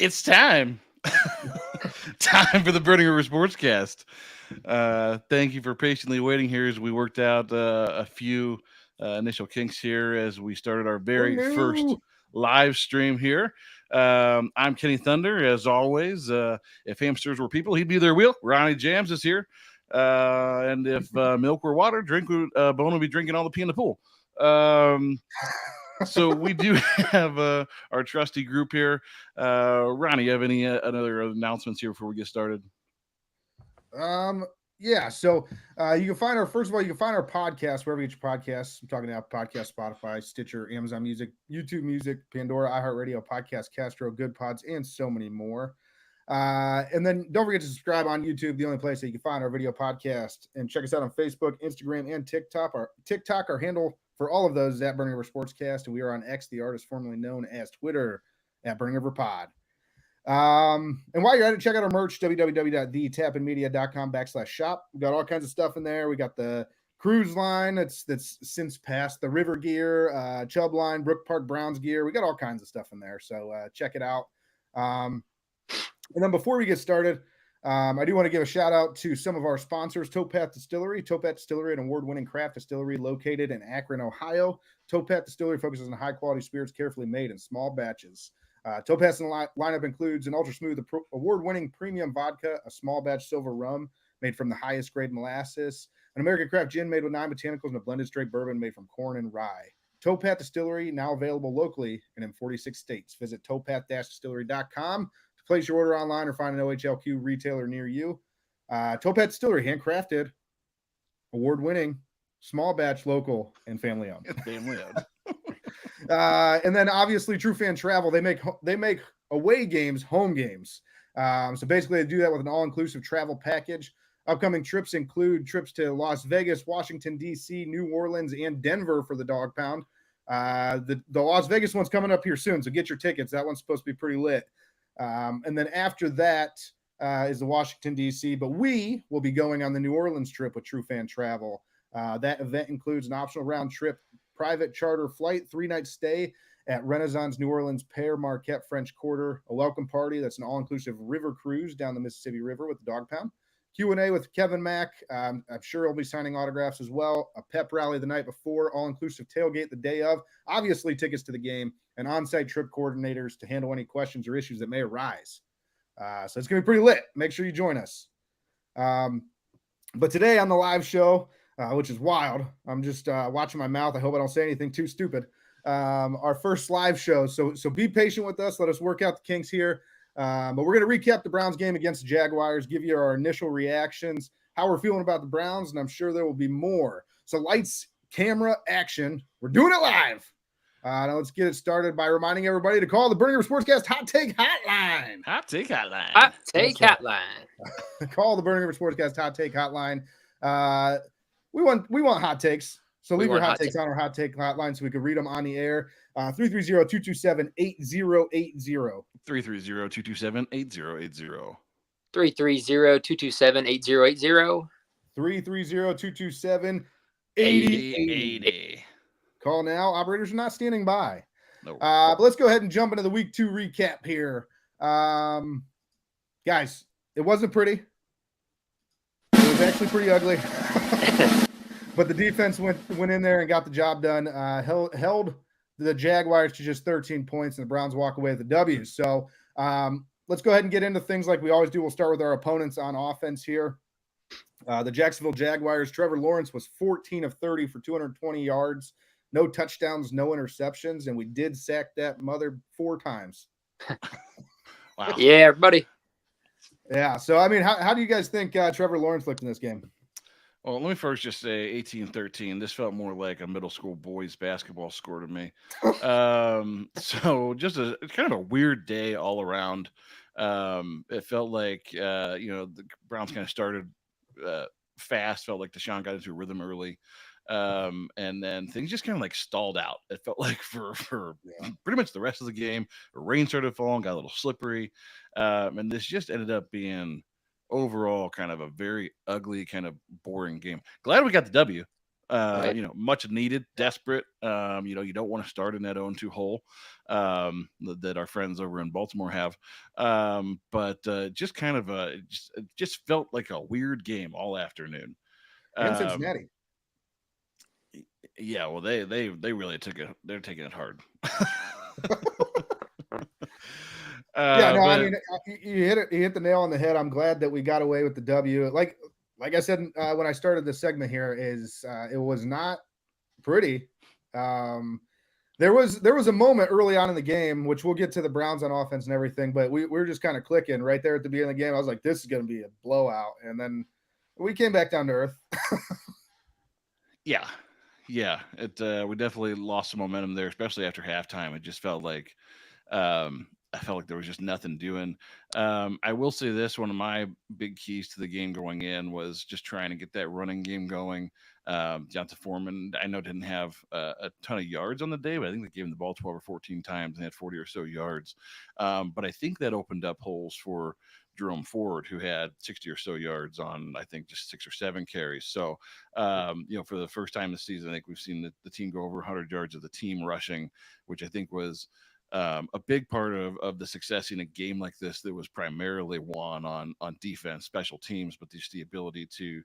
It's time. Time for the Burning River Sportscast. Thank you for patiently waiting here as we worked out a few initial kinks here as we started our very first live stream here. I'm Kenny Thunder, as always. If hamsters were people, he'd be their wheel. Ronnie Jams is here. And if milk were water, Bone would be drinking all the pee in the pool. So we do have our trusty group here. Ronnie, you have any other announcements here before we get started? Yeah. So you can find our podcast wherever you get your podcasts. I'm talking about podcast, Spotify, Stitcher, Amazon Music, YouTube Music, Pandora, iHeartRadio, Podcast, Castro, Good Pods, and so many more. And then don't forget to subscribe on YouTube, the only place that you can find our video podcast, and check us out on Facebook, Instagram, and TikTok. Our handle for all of those is at Burning River Sportscast, and we are on X, the artist formerly known as Twitter, at Burning River Pod. And while you're at it, check out our merch, www.thetapandmedia.com/shop. We got all kinds of stuff in there. We got the cruise line that's since passed, the river gear, Chubb line, Brook Park Browns gear. We got all kinds of stuff in there, so check it out. And then before we get started, I do want to give a shout out to some of our sponsors, Towpath Distillery. Towpath Distillery, an award-winning craft distillery located in Akron, Ohio. Towpath Distillery focuses on high-quality spirits carefully made in small batches. Towpath's lineup includes an ultra-smooth, award-winning premium vodka, a small batch silver rum made from the highest grade molasses, an American craft gin made with 9 botanicals, and a blended straight bourbon made from corn and rye. Towpath Distillery, now available locally and in 46 states. Visit towpath-distillery.com to place your order online or find an OHLQ retailer near you. Towpath Distillery, handcrafted, award-winning, small batch, local, and family owned. And then obviously True Fan Travel, they make away games home games. So basically they do that with an all-inclusive travel package. Upcoming trips include trips to Las Vegas, Washington, D.C., New Orleans, and Denver for the Dog Pound. The Las Vegas one's coming up here soon, so get your tickets. That one's supposed to be pretty lit. And then after that is the Washington, D.C., but we will be going on the New Orleans trip with True Fan Travel. That event includes an optional round trip, private charter flight, 3-night stay at Renaissance New Orleans Père Marquette French Quarter, a welcome party that's an all-inclusive river cruise down the Mississippi River with the Dog Pound, Q&A with Kevin Mack. I'm sure he'll be signing autographs as well, a pep rally the night before, all-inclusive tailgate the day of, obviously tickets to the game, and on-site trip coordinators to handle any questions or issues that may arise. So it's going to be pretty lit. Make sure you join us. But today on the live show, which is wild, I'm just watching my mouth. I hope I don't say anything too stupid. Our first live show. So be patient with us. Let us work out the kinks here. But we're going to recap the Browns game against the Jaguars, give you our initial reactions, how we're feeling about the Browns, and I'm sure there will be more. So lights, camera, action. We're doing it live. Now let's get it started by reminding everybody to call the Burning River Sportscast Hot Take Hotline. Hot Take Hotline. Hot Take Hotline. Call the Burning River Sportscast Hot Take Hotline. We want hot takes. So leave your hot takes on our hot take hotline so we can read them on the air. 330-227-8080. 330-227-8080. 330-227-8080. 330-227-8080. Call now. Operators are not standing by. No. But let's go ahead and jump into the week 2 recap here. Guys, it wasn't pretty. It was actually pretty ugly. But the defense went in there and got the job done. Held the Jaguars to just 13 points, and the Browns walk away with the W. So let's go ahead and get into things like we always do. We'll start with our opponents on offense here. The Jacksonville Jaguars, Trevor Lawrence was 14 of 30 for 220 yards. No touchdowns, no interceptions, and we did sack that mother 4 times. Wow. Yeah, everybody. Yeah, so, I mean, how do you guys think Trevor Lawrence looked in this game? Well, let me first just say 18-13. This felt more like a middle school boys basketball score to me. So just it's kind of a weird day all around. It felt like, the Browns kind of started fast. Felt like Deshaun got into a rhythm early. And then things just kind of like stalled out. It felt like for pretty much the rest of the game, rain started falling, got a little slippery. And this just ended up being overall kind of a very ugly, kind of boring game. Glad we got the W. Right. Much needed, desperate. You don't want to start in that 0-2 hole that our friends over in Baltimore have. But just kind of it just felt like a weird game all afternoon. And Cincinnati. Yeah, well, they really took it. They're taking it hard. I mean, you hit the nail on the head. I'm glad that we got away with the W. Like I said when I started this segment here, is it was not pretty. There was a moment early on in the game, which we'll get to the Browns on offense and everything, but we were just kind of clicking right there at the beginning of the game. I was like, this is going to be a blowout, and then we came back down to earth. Yeah. We definitely lost some momentum there, especially after halftime. It just felt like I felt like there was just nothing doing. I will say this: one of my big keys to the game going in was just trying to get that running game going. Jonathan Foreman, I know, didn't have a ton of yards on the day, but I think they gave him the ball 12 or 14 times and had 40 or so yards. But I think that opened up holes for Jerome Ford, who had 60 or so yards on, I think, just 6 or 7 carries. So, for the first time this season, I think we've seen the team go over 100 yards of the team rushing, which I think was a big part of the success in a game like this that was primarily won on defense, special teams, but just the ability to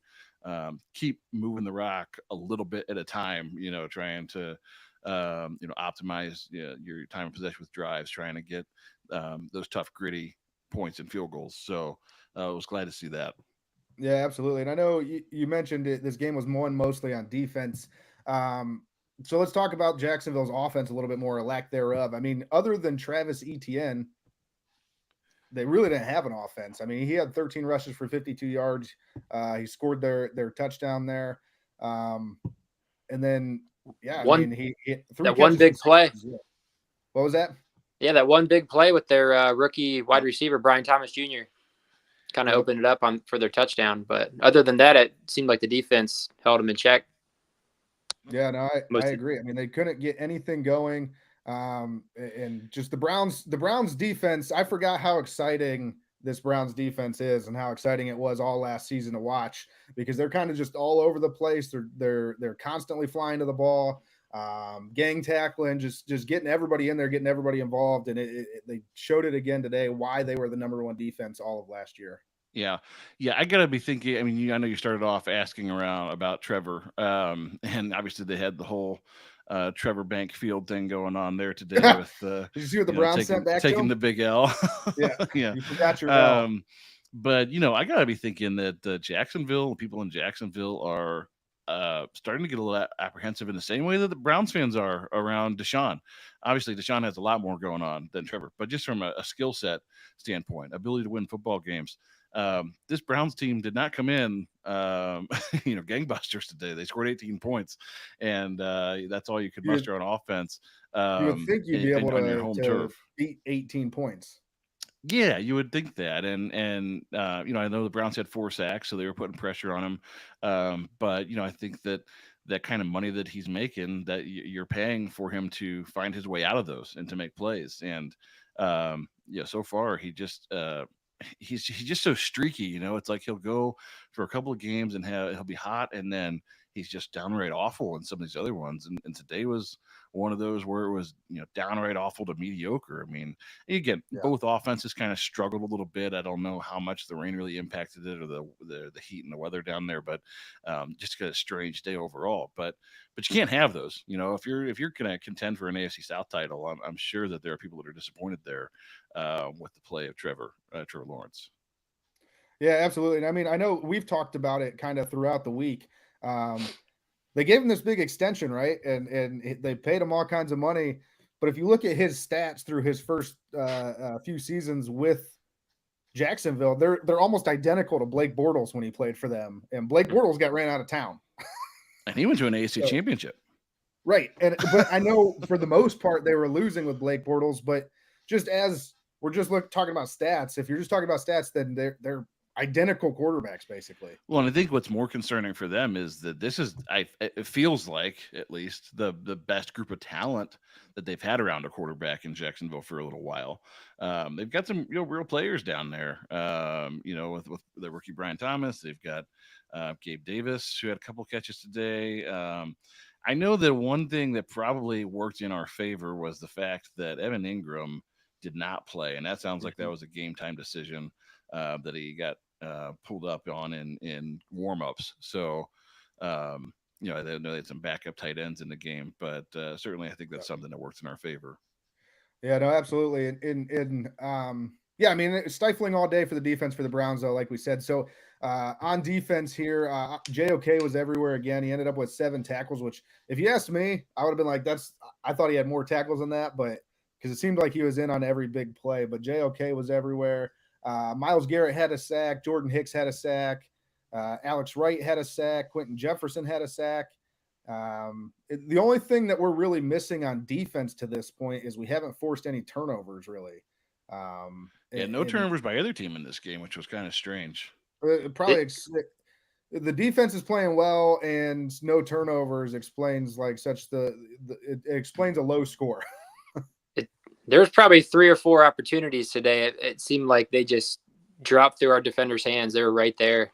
keep moving the rock a little bit at a time, trying to optimize your time of possession with drives, trying to get those tough, gritty points and field goals. So I was glad to see that. Yeah, absolutely. And I know you mentioned it, this game was won mostly on defense. So let's talk about Jacksonville's offense a little bit more, or lack thereof. I mean, other than Travis Etienne, they really didn't have an offense. I mean, he had 13 rushes for 52 yards. He scored their touchdown there. And then, he that one big play. What was that? Yeah, that one big play with their rookie wide receiver, Brian Thomas Jr. kind of opened it up for their touchdown. But other than that, it seemed like the defense held them in check. Yeah, no, I agree. I mean, they couldn't get anything going. And just the Browns defense, I forgot how exciting this Browns defense is and how exciting it was all last season to watch, because they're kind of just all over the place. They're constantly flying to the ball, gang tackling, just getting everybody in there, getting everybody involved. And they showed it again today, why they were the number one defense all of last year. Yeah. I gotta be thinking. I mean, I know you started off asking around about Trevor, and obviously they had the whole Trevor Bank Field thing going on there today with Did you see what the Browns sent back? Taking the big L. Yeah. You forgot your L. But I gotta be thinking that Jacksonville, people in Jacksonville are starting to get a little apprehensive in the same way that the Browns fans are around Deshaun. Obviously, Deshaun has a lot more going on than Trevor, but just from a skill set standpoint, ability to win football games. This Browns team did not come in, gangbusters today. They scored 18 points, and that's all you could muster on offense. You would think you'd be able on your home turf, beat 18 points. Yeah, you would think that, and I know the Browns had 4 sacks, so they were putting pressure on him. But I think that kind of money that he's making, that you're paying for him to find his way out of those and to make plays. And so far he just he's just so streaky. It's like he'll go for a couple of games and he'll be hot, and then he's just downright awful in some of these other ones. And today was one of those where it was downright awful to mediocre. I mean, again, both offenses kind of struggled a little bit. I don't know how much the rain really impacted it, or the heat and the weather down there, but just a strange day overall. But you can't have those. If you're going to contend for an AFC South title, I'm sure that there are people that are disappointed there with the play of Trevor Lawrence. Yeah, absolutely. And I mean, I know we've talked about it kind of throughout the week. They gave him this big extension, right? And they paid him all kinds of money. But if you look at his stats through his first few seasons with Jacksonville, they're almost identical to Blake Bortles when he played for them. And Blake Bortles got ran out of town. And he went to an AFC championship. Right. But I know for the most part they were losing with Blake Bortles. But just as we're just talking about stats, if you're just talking about stats, then they're identical quarterbacks, basically. Well, and I think what's more concerning for them is that this is, it feels like at least the best group of talent that they've had around a quarterback in Jacksonville for a little while. They've got some real players down there. With the rookie Brian Thomas, they've got Gabe Davis, who had a couple catches today. I know that one thing that probably worked in our favor was the fact that Evan Ingram did not play, and that sounds like that was a game time decision that he got pulled up on in warm-ups. So I know they had some backup tight ends in the game, but certainly I think that's something that works in our favor. Yeah, no, absolutely. I mean, stifling all day for the defense for the Browns, though, like we said. So on defense here, JOK was everywhere again. He ended up with 7 tackles, which if you asked me, I would have been like, I thought he had more tackles than that, but because it seemed like he was in on every big play, but JOK was everywhere. Myles Garrett had a sack. Jordan Hicks had a sack. Alex Wright had a sack. Quentin Jefferson had a sack. The only thing that we're really missing on defense to this point is we haven't forced any turnovers, really. No turnovers by either team in this game, which was kind of strange. Probably the defense is playing well, and no turnovers explains it explains a low score. There's probably 3 or 4 opportunities today. It seemed like they just dropped through our defenders' hands. They were right there.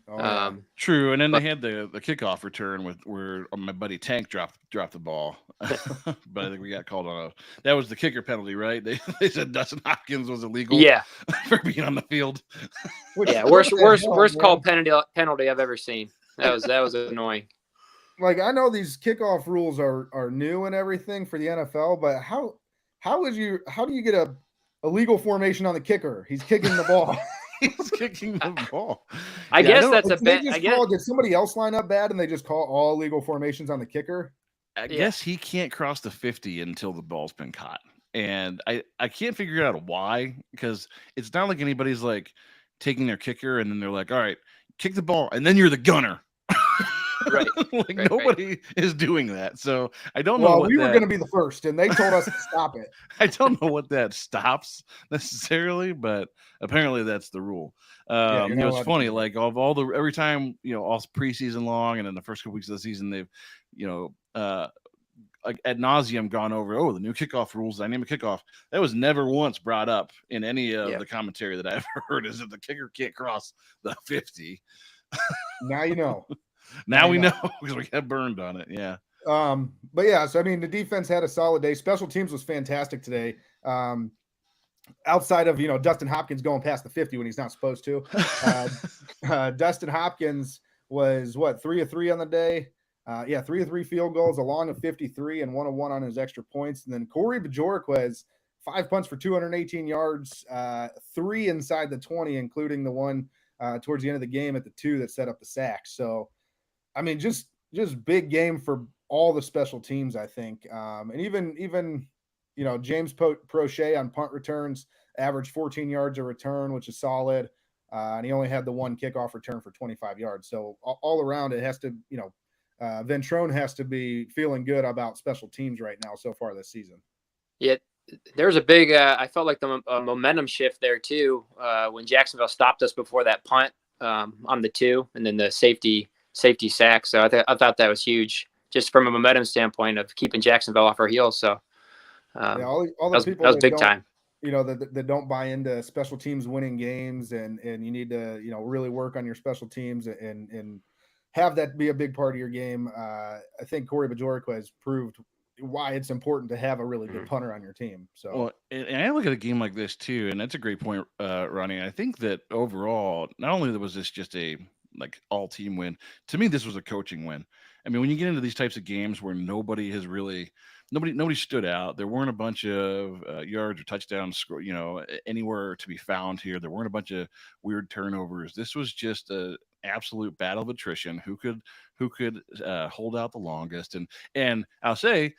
Oh, yeah. True, and then they had the kickoff return where my buddy Tank dropped the ball, but I think we got called on that was the kicker penalty, right? They said Dustin Hopkins was illegal, for being on the field. Worst call penalty I've ever seen. That was annoying. Like, I know these kickoff rules are new and everything for the NFL, but how do you get a legal formation on the kicker? He's kicking the ball. He's kicking the ball. I guess that's a bad. Did somebody else line up bad and they just call all legal formations on the kicker? I guess he can't cross the 50 until the ball's been caught. And I can't figure out why, because it's not like anybody's like taking their kicker and then they're like, all right, kick the ball, and then you're the gunner. Right. Nobody is doing that. So I don't know. Well, we were going to be the first, and they told us to stop it. I don't know what that stops necessarily, but apparently that's the rule. It's funny, like every time, all preseason long, and in the first couple weeks of the season, they've, like ad nauseum gone over, the new kickoff rules, dynamic kickoff. That was never once brought up in any of the commentary that I've heard, is that the kicker can't cross the 50. Now you know. Now we know because we got burned on it. Yeah. But yeah, so I mean, the defense had a solid day. Special teams was fantastic today. Outside of, Dustin Hopkins going past the 50 when he's not supposed to. Dustin Hopkins was 3 of 3 on the day. 3 of 3 field goals, along of 53 and 1 of 1 on his extra points. And then Corey Bajorquez, 5 punts for 218 yards, 3 inside the 20, including the one towards the end of the game at the 2 that set up the sack. So, I mean, just big game for all the special teams, I think. And even James Prochet on punt returns averaged 14 yards a return, which is solid. And he only had the one kickoff return for 25 yards. So all around, it has to, Ventrone has to be feeling good about special teams right now so far this season. Yeah, there's a big, I felt like the momentum shift there too, when Jacksonville stopped us before that punt on the 2, and then the safety sack. So I thought that was huge, just from a momentum standpoint of keeping Jacksonville off our heels. So all the people that was big time. That don't buy into special teams winning games, and you need to really work on your special teams and have that be a big part of your game. I think Corey Bajorquez proved why it's important to have a really good punter on your team. So, and I look at a game like this too, and that's a great point, Ronnie. I think that overall, not only was this just a all team win, to me this was a coaching win. I mean, when you get into these types of games where nobody stood out, there weren't a bunch of yards or touchdowns, anywhere to be found here. There weren't a bunch of weird turnovers. This was just a absolute battle of attrition. Who could hold out the longest? And I'll say,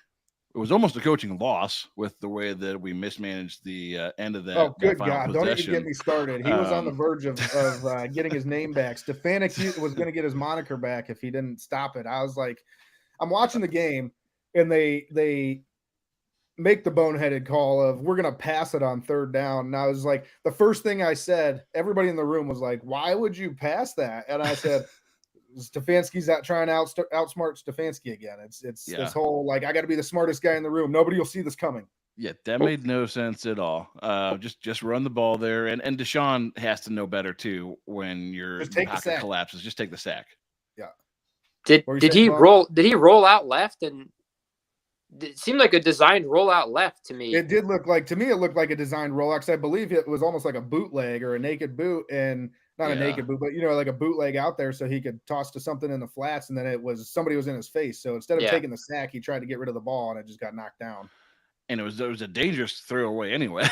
it was almost a coaching loss with the way that we mismanaged the end of that. Oh, good that God. Don't even get me started. He was on the verge of getting his name back. Stefanix was going to get his moniker back if he didn't stop it. I was like, I'm watching the game, and they make the boneheaded call of we're going to pass it on third down. And I was like, the first thing I said, everybody in the room was like, why would you pass that? And I said, Stefanski's out trying to outsmart Stefanski again. It's this whole, like, I got to be the smartest guy in the room. Nobody will see this coming. Yeah, that made no sense at all. Just run the ball there. And Deshaun has to know better too when your pocket collapses. Just take the sack. Yeah. Did he roll out left? And it seemed like a designed rollout left to me. It did look like, to me, it looked like a designed rollout, because I believe it was almost like a bootleg or a naked boot, and not a naked boot, but like a bootleg out there so he could toss to something in the flats, and then somebody was in his face. So instead of taking the sack, he tried to get rid of the ball, and it just got knocked down. And it was a dangerous throwaway anyway.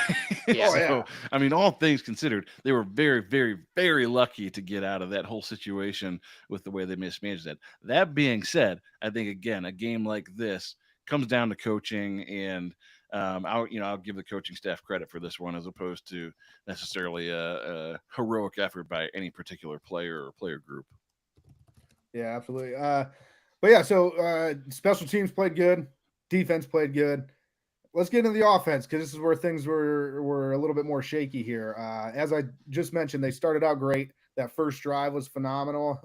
So, I mean, all things considered, they were very, very, very lucky to get out of that whole situation with the way they mismanaged that. That being said, I think, again, a game like this comes down to coaching, and I'll give the coaching staff credit for this one, as opposed to necessarily a heroic effort by any particular player or player group. Yeah, absolutely. But yeah, so special teams played good, defense played good. Let's get into the offense, because this is where things were a little bit more shaky here. As I just mentioned, they started out great. That first drive was phenomenal.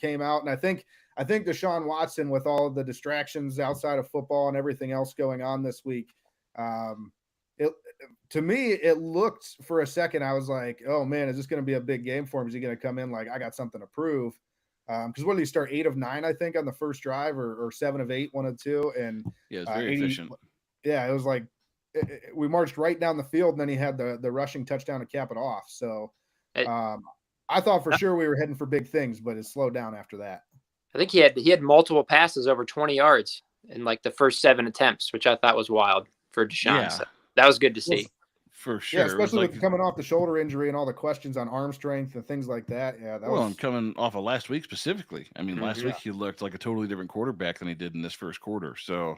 Came out, and I think Deshaun Watson, with all of the distractions outside of football and everything else going on this week, to me, it looked for a second, I was like, oh man, is this going to be a big game for him? Is he going to come in like, I got something to prove? Because what did he start, 8 of 9, I think, on the first drive, or 7 of 8, 1 of 2, and yeah, it's very efficient. Yeah, it was like we marched right down the field, and then he had the rushing touchdown to cap it off. So I thought for sure we were heading for big things, but it slowed down after that. I think he had multiple passes over 20 yards in like the first 7 attempts, which I thought was wild for Deshaun. Yeah. So that was good to see. For sure. Yeah, especially with coming off the shoulder injury and all the questions on arm strength and things like that. Yeah, and coming off of last week specifically. I mean, last week he looked like a totally different quarterback than he did in this first quarter. So,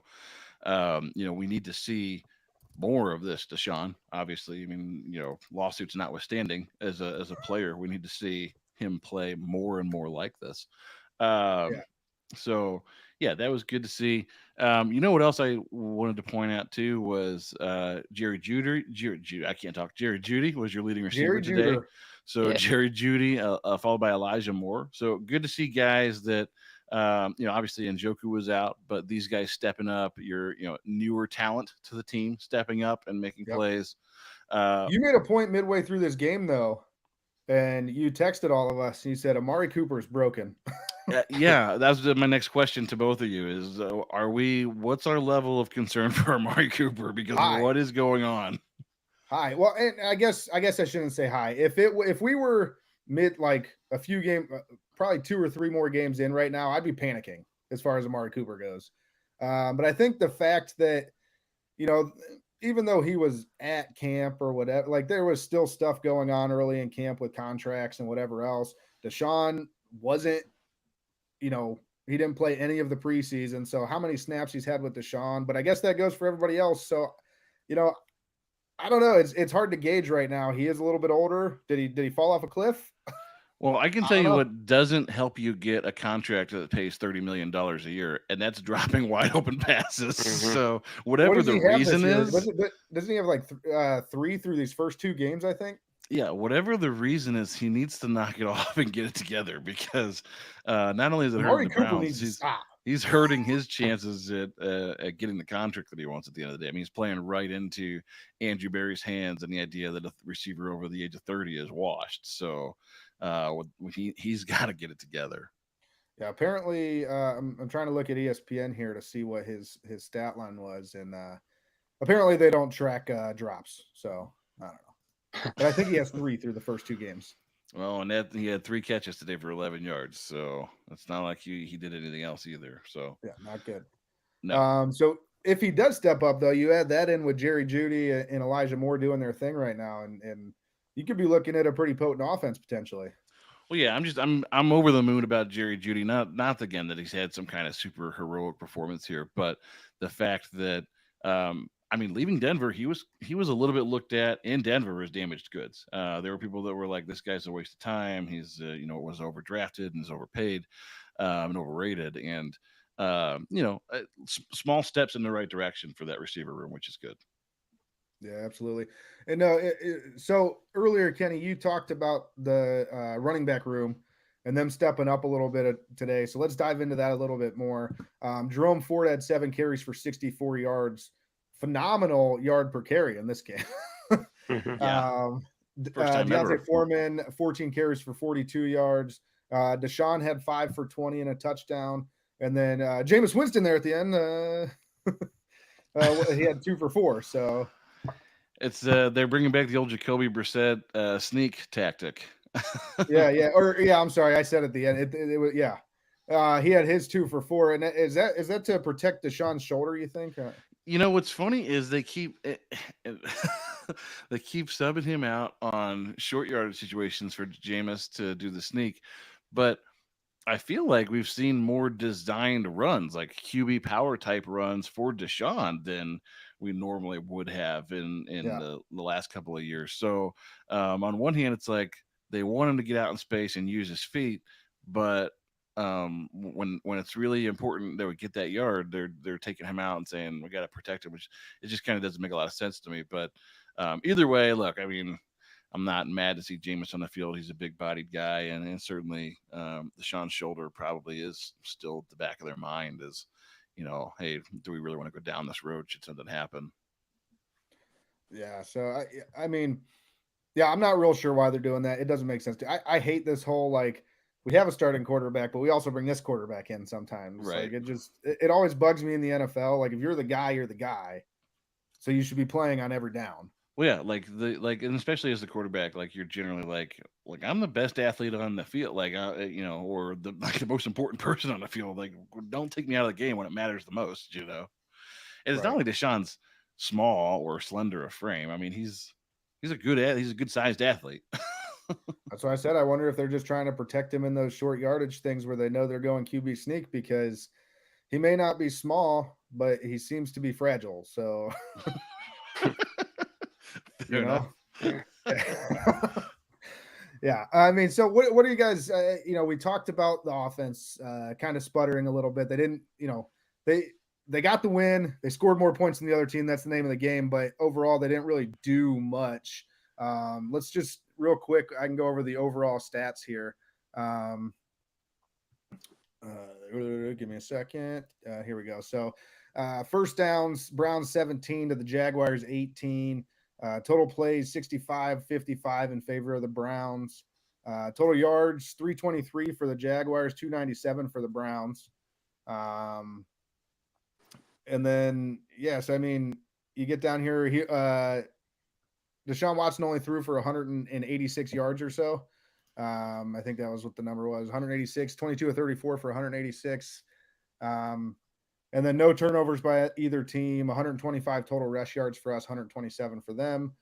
we need to see more of this, Deshaun. Obviously, I mean, lawsuits notwithstanding, as a player, we need to see him play more and more like this. So, yeah, that was good to see. What else I wanted to point out too was Jerry Jeudy. Jerry Jeudy was your leading receiver today. So Jerry Jeudy, followed by Elijah Moore. So good to see guys that. Obviously Njoku was out, but these guys stepping up, your newer talent to the team stepping up and making plays. You made a point midway through this game, though, and you texted all of us. And you said Amari Cooper is broken. Yeah, that's my next question to both of you: is what's our level of concern for Amari Cooper? Because what is going on? Hi. Well, and I guess I shouldn't say hi. If we were mid, like a few games, probably 2 or 3 more games in right now, I'd be panicking as far as Amari Cooper goes. But I think the fact that, even though he was at camp or whatever, like there was still stuff going on early in camp with contracts and whatever else. Deshaun wasn't, he didn't play any of the preseason. So how many snaps he's had with Deshaun, but I guess that goes for everybody else. So, I don't know. It's hard to gauge right now. He is a little bit older. Did he fall off a cliff? Well, I can tell you what doesn't help you get a contract that pays $30 million a year, and that's dropping wide open passes. Mm-hmm. So whatever the reason is, doesn't he have like 3 through these first 2 games, I think? Yeah, whatever the reason is, he needs to knock it off and get it together, because not only is it hurting the Browns, he's hurting his chances at getting the contract that he wants at the end of the day. I mean, he's playing right into Andrew Berry's hands and the idea that a receiver over the age of 30 is washed. So he's got to get it together. Yeah, apparently, I'm trying to look at ESPN here to see what his stat line was, and apparently they don't track drops. So I don't know, but I think he has 3 through the first 2 games. Well, and he had 3 catches today for 11 yards, so it's not like he did anything else either. So yeah, not good. No. So if he does step up, though, you add that in with Jerry Jeudy and Elijah Moore doing their thing right now, and you could be looking at a pretty potent offense potentially. Well, yeah, I'm over the moon about Jerry Jeudy. Not again that he's had some kind of super heroic performance here, but the fact that leaving Denver, he was a little bit looked at in Denver as damaged goods. There were people that were like, this guy's a waste of time. He's was overdrafted and is overpaid and overrated. And small steps in the right direction for that receiver room, which is good. Yeah, absolutely. And no, so earlier, Kenny, you talked about the running back room and them stepping up a little bit today. So let's dive into that a little bit more. Jerome Ford had 7 carries for 64 yards. Phenomenal yard per carry in this game. Yeah. First time ever. Deontay Foreman, 14 carries for 42 yards. Deshaun had 5 for 20 and a touchdown. And then Jameis Winston there at the end, he had 2 for 4. So it's they're bringing back the old Jacoby Brissett sneak tactic. I'm sorry, I said at the end. It was he had his 2 for 4, and is that to protect Deshaun's shoulder? You think? What's funny is they keep they keep subbing him out on short yardage situations for Jameis to do the sneak, but I feel like we've seen more designed runs, like QB power type runs for Deshaun than we normally would have in the last couple of years. So on one hand, it's like they want him to get out in space and use his feet, but when it's really important that we get that yard, they're taking him out and saying we got to protect him, which it just kind of doesn't make a lot of sense to me. But either way, look, I mean, I'm not mad to see Jameis on the field. He's a big-bodied guy, and certainly Deshaun's shoulder probably is still at the back of their mind as, hey, do we really want to go down this road should something happen? Yeah, so I mean, I'm not real sure why they're doing that. It doesn't make sense to. I hate this whole, like, we have a starting quarterback, but we also bring this quarterback in sometimes. Right. Like, it always bugs me in the NFL. Like, if you're the guy, you're the guy. So you should be playing on every down. Well, yeah, and especially as the quarterback, like you're generally like I'm the best athlete on the field, like or the most important person on the field. Like, don't take me out of the game when it matters the most, And it's not like Deshaun's small or slender of frame. I mean, he's a good sized athlete. That's why I said I wonder if they're just trying to protect him in those short yardage things where they know they're going QB sneak, because he may not be small, but he seems to be fragile. So. Yeah, I mean, so what are you guys? We talked about the offense kind of sputtering a little bit. They didn't, they got the win. They scored more points than the other team. That's the name of the game. But overall, they didn't really do much. Let's just real quick. I can go over the overall stats here. Give me a second. Here we go. So first downs, Browns 17 to the Jaguars 18. Total plays 65-55 in favor of the Browns. Total yards 323 for the Jaguars, 297 for the Browns. And then I mean, you get down here. Deshaun Watson only threw for 186 yards or so. I think that was what the number was. 186, 22 of 34 for 186. And then no turnovers by either team, 125 total rush yards for us, 127 for them.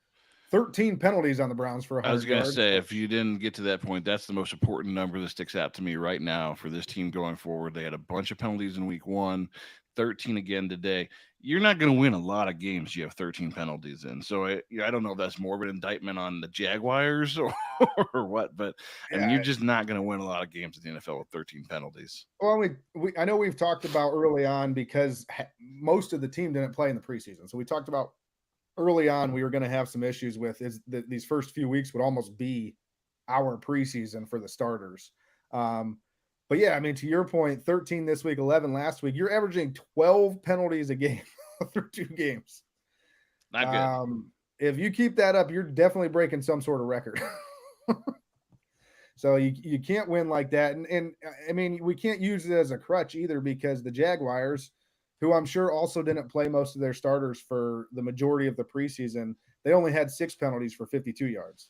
13 penalties on the Browns for 100 I was going to yards. say, if you didn't get to that point, that's the most important number that sticks out to me right now for this team going forward. They had a bunch of penalties in week 1, 13 again today. You're not going to win a lot of games you have 13 penalties in. So I don't know if that's more of an indictment on the Jaguars or what, but I mean, you're just not going to win a lot of games in the NFL with 13 penalties. Well, I know we've talked about early on, because most of the team didn't play in the preseason. So we talked about early on we were going to have some issues with these first few weeks would almost be our preseason for the starters. But yeah, I mean, to your point, 13 this week, 11 last week. You're averaging 12 penalties a game through 2 games. Not good. If you keep that up, you're definitely breaking some sort of record. So you can't win like that. And I mean, we can't use it as a crutch either, because the Jaguars, who I'm sure also didn't play most of their starters for the majority of the preseason, they only had 6 penalties for 52 yards.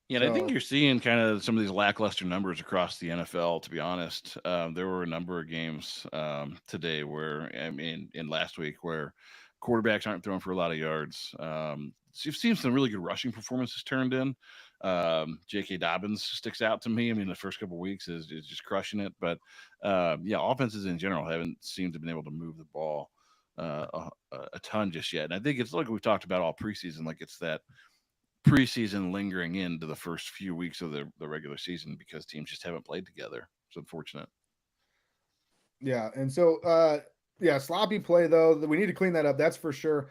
Yeah, and I think you're seeing kind of some of these lackluster numbers across the NFL, to be honest. There were a number of games today where, I mean, in last week, where quarterbacks aren't throwing for a lot of yards. So you've seen some really good rushing performances turned in. J.K. Dobbins sticks out to me. I mean, the first couple of weeks is just crushing it. But, offenses in general haven't seemed to have been able to move the ball a ton just yet. And I think it's like we've talked about all preseason, like it's that preseason lingering into the first few weeks of the regular season, because teams just haven't played together. It's unfortunate. Yeah, and so sloppy play though. We need to clean that up. That's for sure.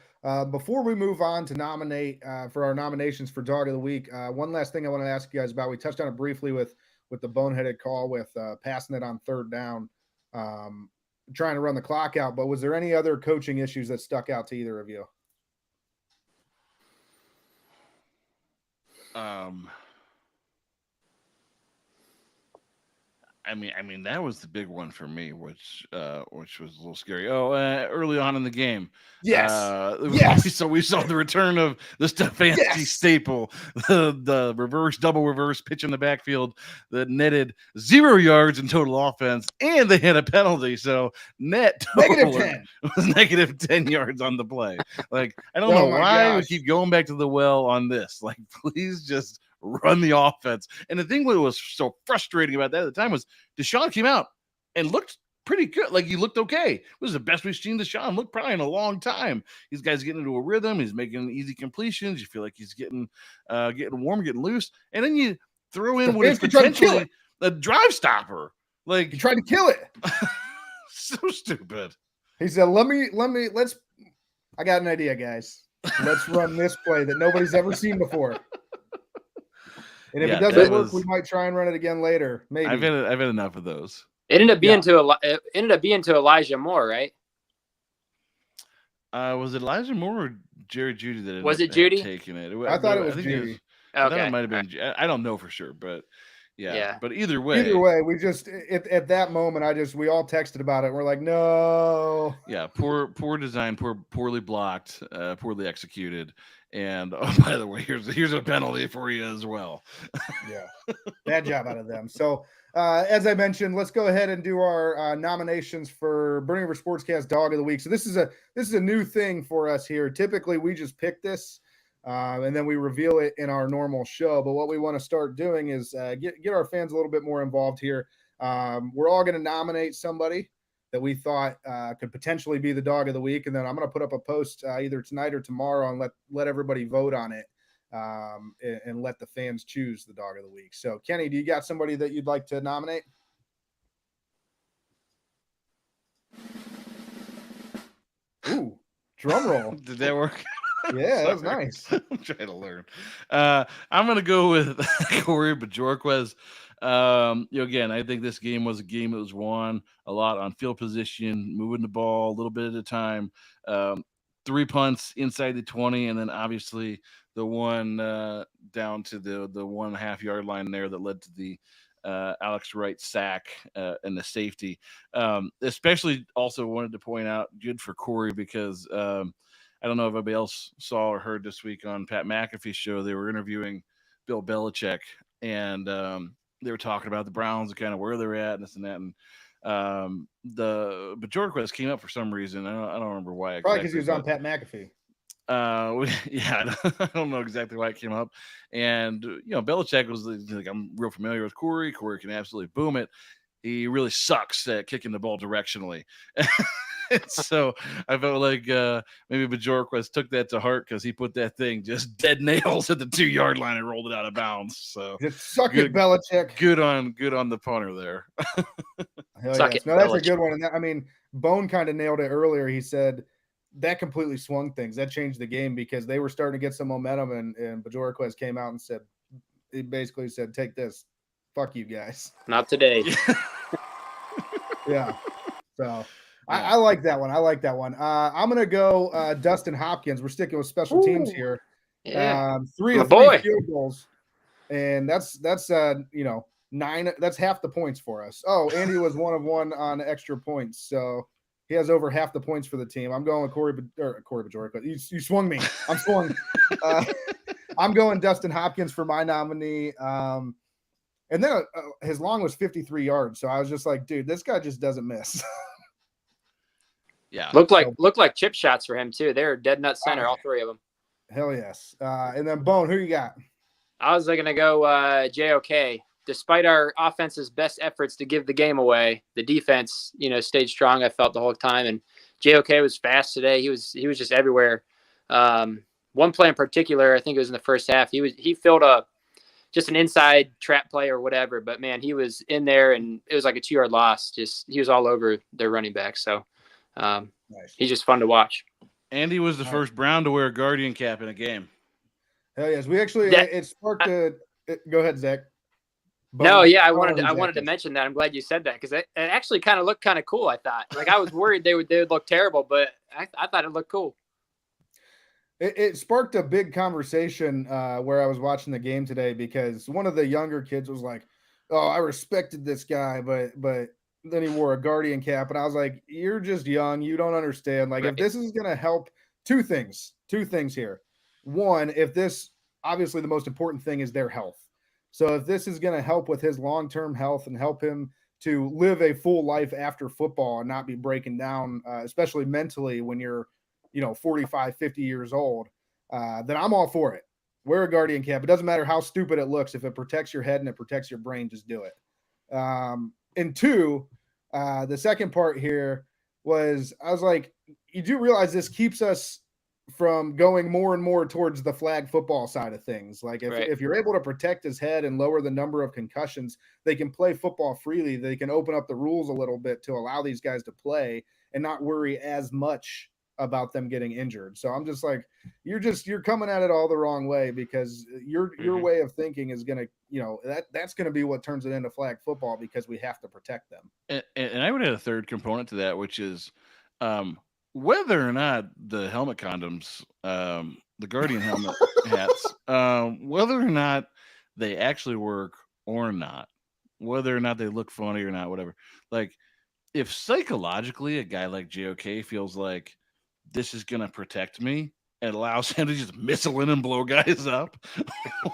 Before we move on to nominate for our nominations for Dog of the Week, one last thing I want to ask you guys about. We touched on it briefly with the boneheaded call with passing it on third down, trying to run the clock out. But was there any other coaching issues that stuck out to either of you? I mean that was the big one for me, which was a little scary. Early on in the game, Yes. we saw the return of the Stefanski staple, the double reverse pitch in the backfield that netted 0 yards in total offense, and they had a penalty. So net total -10 was -10 yards on the play. Like, I don't know why we keep going back to the well on this. Like, please just run the offense. And the thing that was so frustrating about that at the time was Deshaun came out and looked pretty good. Like, he looked okay. It was the best we've seen Deshaun look probably in a long time. These guys getting into a rhythm. He's making easy completions. You feel like he's getting warm, getting loose. And then you throw in what is potentially a drive stopper. Like, he tried to kill it. So stupid. He said, I got an idea, guys. Let's run this play that nobody's ever seen before. And if it doesn't work, we might try and run it again later. Maybe. I've had enough of those. It ended up being to Elijah Moore, right? Was it Elijah Moore or Jerry Jeudy that was it Jeudy taking it? I thought it was Jeudy. I thought it might have been. I don't know for sure, but yeah. But either way, we just at that moment, we all texted about it. We're like, no. Yeah, poor design, poorly blocked, poorly executed. And by the way, here's a penalty for you as well. Yeah, bad job out of them. So as I mentioned, let's go ahead and do our nominations for Burning River Sportscast Dog of the Week. So this is a new thing for us here. Typically, we just pick this and then we reveal it in our normal show. But what we want to start doing is get our fans a little bit more involved here. We're all going to nominate somebody that we thought could potentially be the Dog of the Week. And then I'm going to put up a post either tonight or tomorrow and let everybody vote on it and let the fans choose the Dog of the Week. So, Kenny, do you got somebody that you'd like to nominate? Ooh, drum roll. Did that work? Yeah, that was nice. I'm trying to learn. I'm going to go with Corey Bajorquez. Again, I think this game was a game that was won a lot on field position, moving the ball a little bit at a time. 3 punts inside the 20, and then obviously the one down to the 1.5 yard line there that led to the Alex Wright sack and the safety. Especially also wanted to point out, good for Corey, because I don't know if anybody else saw or heard this week on Pat McAfee's show, they were interviewing Bill Belichick, and they were talking about the Browns and kind of where they're at and this and that. And the Bajorquez came up for some reason. I don't remember why. Probably because he was on Pat McAfee. Yeah, I don't know exactly why it came up. And, Belichick was like, I'm real familiar with Corey. Corey can absolutely boom it. He really sucks at kicking the ball directionally. So I felt like maybe Bajorquez took that to heart because he put that thing just dead nails at the 2 yard line and rolled it out of bounds. So just suck it, Belichick. Good on the punter there. Suck it, no, that's Belichick. A good one. And Bone kind of nailed it earlier. He said that completely swung things. That changed the game because they were starting to get some momentum, and Bajorquez came out and he basically said, "Take this, fuck you guys." Not today. Yeah. So. I like that one. I'm going to go Dustin Hopkins. We're sticking with special teams here. Yeah. 3 of 3 field goals. And that's 9. That's half the points for us. Oh, Andy was 1 of 1 on extra points. So he has over half the points for the team. I'm going with Corey Bajorquez. You swung me. I'm swung. I'm going Dustin Hopkins for my nominee. And then his long was 53 yards. So I was just like, dude, this guy just doesn't miss. Yeah, looked like chip shots for him too. They're dead nut center, all 3 of them. Hell yes. And then Bone, who you got? I was going to go JOK. Despite our offense's best efforts to give the game away, the defense, stayed strong. I felt the whole time, and JOK was fast today. He was just everywhere. One play in particular, I think it was in the first half. He filled a just an inside trap play or whatever. But man, he was in there, and it was like a 2-yard loss. Just he was all over their running back. So Nice. he's just fun to watch. And he was the first Brown to wear a Guardian cap in a game. Hell yes. We actually it sparked a. Go ahead, Zach. No, yeah, I wanted to mention that. I'm glad you said that because it actually kind of looked kind of cool. I thought, like, I was worried they would look terrible, but I thought it looked cool. It sparked a big conversation where I was watching the game today because one of the younger kids was like, "Oh, I respected this guy, but then he wore a Guardian cap," and I was like, "You're just young. You don't understand. Like, Right. if this is gonna help, two things here. One, if this obviously the most important thing is their health. So if this is going to help with his long-term health and help him to live a full life after football and not be breaking down, especially mentally when you're, 45, 50 years old, then I'm all for it. Wear a Guardian cap. It doesn't matter how stupid it looks. If it protects your head and it protects your brain, just do it. And two, the second part here was I was like, you do realize this keeps us from going more and more towards the flag football side of things. Like if you're able to protect his head and lower the number of concussions, they can play football freely. They can open up the rules a little bit to allow these guys to play and not worry as much about them getting injured. So I'm just like, you're coming at it all the wrong way because your way of thinking is going to, that's going to be what turns it into flag football because we have to protect them. And I would add a third component to that, which is, whether or not the helmet condoms, the Guardian helmet hats, whether or not they actually work or not, whether or not they look funny or not, whatever. Like, if psychologically a guy like JOK feels like this is going to protect me, it allows him to just missile in and blow guys up.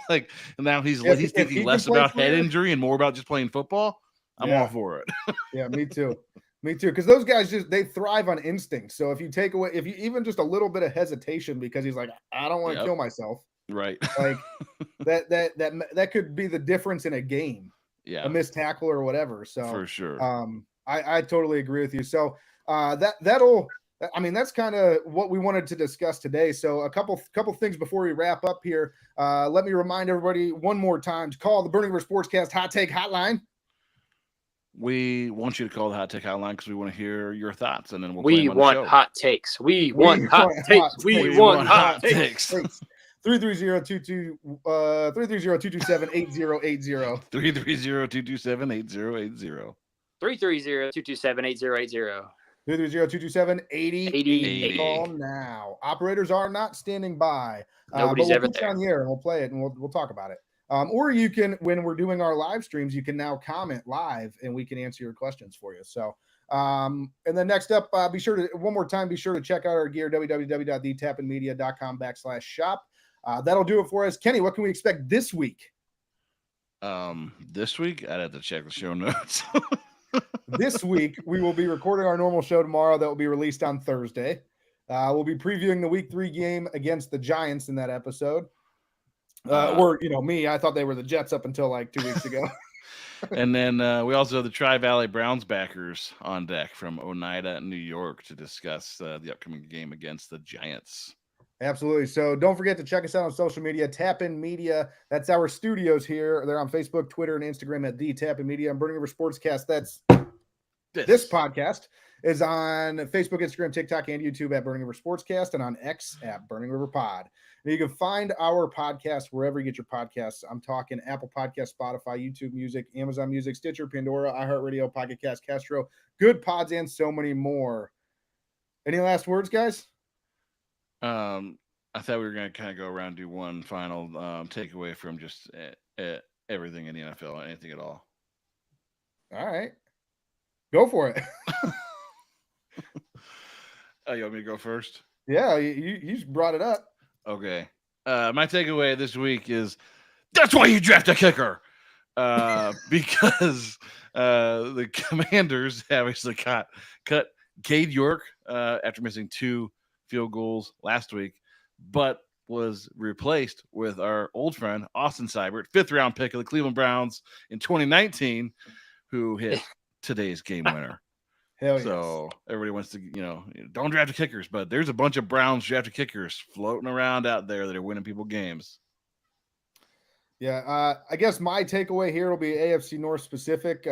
Like, now he's thinking less about head injury and more about just playing football. I'm all for it. Yeah, me too. Me too, because those guys they thrive on instinct. So if you take away, if you even just a little bit of hesitation because he's like, I don't want to kill myself, right? Like that could be the difference in a game, a missed tackle or whatever. So for sure, I totally agree with you. So that's kind of what we wanted to discuss today. So a couple things before we wrap up here. Let me remind everybody one more time to call the Burning River Sportscast Hot Take Hotline. We want you to call the Hot Take Hotline because we want to hear your thoughts, and then we want hot takes. We want hot takes. We want hot takes. 330-227-8080. 330-227-8080. 330-227-8080. 330-227-8080. Call now. Operators are not standing by. Nobody's ever there. On the air and we'll play it and we'll talk about it. Or you can, when we're doing our live streams, you can now comment live and we can answer your questions for you. So, and then next up, be sure to check out our gear, www.thetappingmedia.com/shop. That'll do it for us. Kenny, what can we expect this week? This week, I'd have to check the show notes. This week, we will be recording our normal show tomorrow that will be released on Thursday. We'll be previewing the week 3 game against the Giants in that episode. Me, I thought they were the Jets up until like 2 weeks ago. And then we also have the Tri-Valley Browns backers on deck from Oneida, New York, to discuss the upcoming game against the Giants. Absolutely. So don't forget to check us out on social media, Tap In Media. That's our studios here. They're on Facebook, Twitter, and Instagram at The Tap In Media. And Burning River Sportscast, that's this podcast, is on Facebook, Instagram, TikTok, and YouTube at Burning River Sportscast, and on X at Burning River Pod. And you can find our podcast wherever you get your podcasts. I'm talking Apple Podcasts, Spotify, YouTube Music, Amazon Music, Stitcher, Pandora, iHeartRadio, Pocket Cast, Castro, Good Pods, and so many more. Any last words, guys? I thought we were going to kind of go around and do one final takeaway from just everything in the NFL, anything at all. All right. Go for it. Oh, you want me to go first? Yeah, you just brought it up. Okay. My takeaway this week is that's why you draft a kicker. Because the Commanders obviously cut Cade York after missing 2 field goals last week, but was replaced with our old friend Austin Seibert, 5th-round pick of the Cleveland Browns in 2019, who hit today's game winner. Hell so everybody wants to, don't draft the kickers, but there's a bunch of Browns drafted kickers floating around out there that are winning people games. Yeah, I guess my takeaway here will be AFC North specific.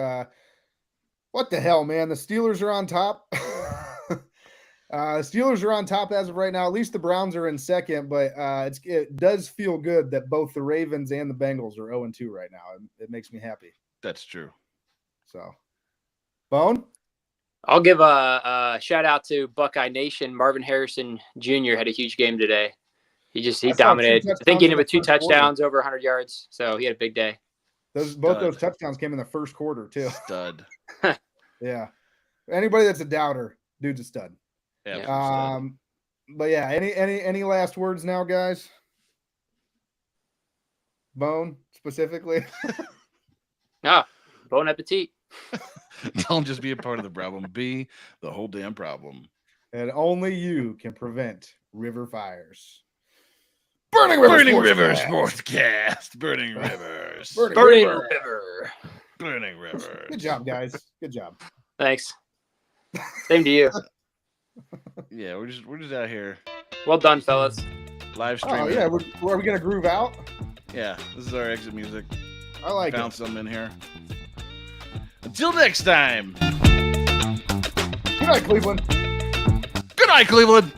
What the hell, man? The Steelers are on top. Steelers are on top as of right now. At least the Browns are in second, but it does feel good that both the Ravens and the Bengals are 0-2 right now. It makes me happy. That's true. So, Bone? I'll give a shout out to Buckeye Nation. Marvin Harrison Jr. had a huge game today. He dominated. I think he ended with 2 touchdowns, over 100 yards. So he had a big day. Both those touchdowns came in the first quarter too. Stud. Yeah. Anybody that's a doubter, dude's a stud. Yeah. But yeah, any last words now, guys? Bone specifically. Bon appetit. Don't just be a part of the problem. Be the whole damn problem. And only you can prevent river fires. Burning River Sportscast. Burning Rivers. Burning River. Burning Rivers. Good job, guys. Good job. Thanks. Same to you. Yeah, we're just out here. Well done, fellas. Live streaming. Oh yeah, are we gonna groove out? Yeah, this is our exit music. I like Found some in here. Until next time. Good night, Cleveland. Good night, Cleveland.